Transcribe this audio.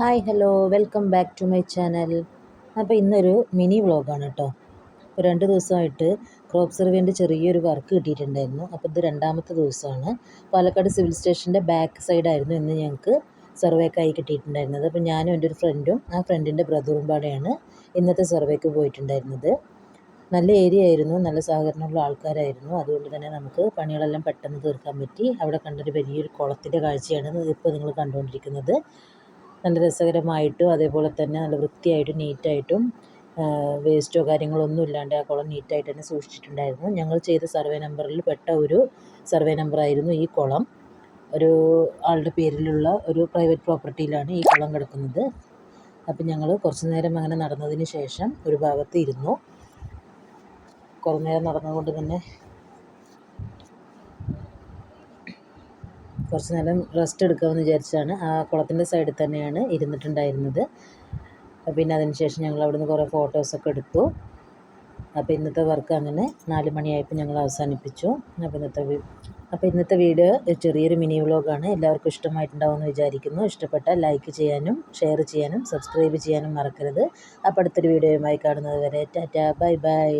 Hi hello welcome back to my channel. അപ്പോൾ ഇന്നൊരു mini വ്ളോഗാണ് കേട്ടോ. ഇപ്പോൾ 2 ദിവസമായിട്ട് ക്രോപ്പ് സർവേൻ്റെ ചെറിയൊരു വർക്ക് കിട്ടിയിട്ടുണ്ടായിരുന്നു. അപ്പോൾ ഇത് രണ്ടാമത്തെ ദിവസമാണ്. പാലക്കാട് സിവിൽ സ്റ്റേഷൻ്റെ ബാക്ക് സൈഡായിരുന്നു ഇന്ന് ഞങ്ങൾക്ക് സർവേക്കായി കിട്ടിയിട്ടുണ്ടായിരുന്നത്. അപ്പോൾ ഞാനും എൻ്റെ ഒരു ഫ്രണ്ടും ആ ഫ്രണ്ടിൻ്റെ ബ്രദറും പാടെയാണ് ഇന്നത്തെ സർവേക്ക് പോയിട്ടുണ്ടായിരുന്നത്. നല്ല ഏരിയ ആയിരുന്നു, നല്ല സഹകരണമുള്ള ആൾക്കാരായിരുന്നു. അതുകൊണ്ട് തന്നെ നമുക്ക് പണികളെല്ലാം പെട്ടെന്ന് തീർക്കാൻ പറ്റി. അവിടെ കണ്ടൊരു വലിയൊരു കുളത്തിൻ്റെ കാഴ്ചയാണ് ഇപ്പോൾ നിങ്ങൾ കണ്ടുകൊണ്ടിരിക്കുന്നത്. നല്ല രസകരമായിട്ടും അതേപോലെ തന്നെ നല്ല വൃത്തിയായിട്ടും നീറ്റായിട്ടും വേസ്റ്റോ കാര്യങ്ങളോ ഒന്നും ഇല്ലാണ്ട് ആ കുളം നീറ്റായിട്ട് തന്നെ സൂക്ഷിച്ചിട്ടുണ്ടായിരുന്നു. ഞങ്ങൾ ചെയ്ത സർവേ നമ്പറിൽ പെട്ട ഒരു സർവേ നമ്പറായിരുന്നു ഈ കുളം. ഒരു ആളുടെ പേരിലുള്ള ഒരു പ്രൈവറ്റ് പ്രോപ്പർട്ടിയിലാണ് ഈ കുളം കിടക്കുന്നത്. അപ്പം ഞങ്ങൾ കുറച്ച് നേരം അങ്ങനെ നടന്നതിന് ശേഷം ഒരു ഭാഗത്ത് ഇരുന്നു. കുറേ നേരം നടന്നുകൊണ്ട് തന്നെ കുറച്ച് നേരം റെസ്റ്റ് എടുക്കാമെന്ന് വിചാരിച്ചാണ് ആ കുളത്തിൻ്റെ സൈഡിൽ തന്നെയാണ് ഇരുന്നിട്ടുണ്ടായിരുന്നത്. പിന്നെ അതിന് ശേഷം ഞങ്ങൾ അവിടുന്ന് കുറേ ഫോട്ടോസൊക്കെ എടുത്തു. അപ്പോൾ ഇന്നത്തെ വർക്ക് അങ്ങനെ 4 മണിയായപ്പോൾ ഞങ്ങൾ അവസാനിപ്പിച്ചു. അപ്പോൾ ഇന്നത്തെ വീഡിയോ ചെറിയൊരു മിനി വ്ളോഗാണ്. എല്ലാവർക്കും ഇഷ്ടമായിട്ടുണ്ടാവുമെന്ന് വിചാരിക്കുന്നു. ഇഷ്ടപ്പെട്ടാൽ ലൈക്ക് ചെയ്യാനും ഷെയർ ചെയ്യാനും സബ്സ്ക്രൈബ് ചെയ്യാനും മറക്കരുത്. അപ്പോൾ അടുത്തൊരു വീഡിയോയുമായി കാണുന്നത് വരെ ടാറ്റാ ബൈ ബൈ.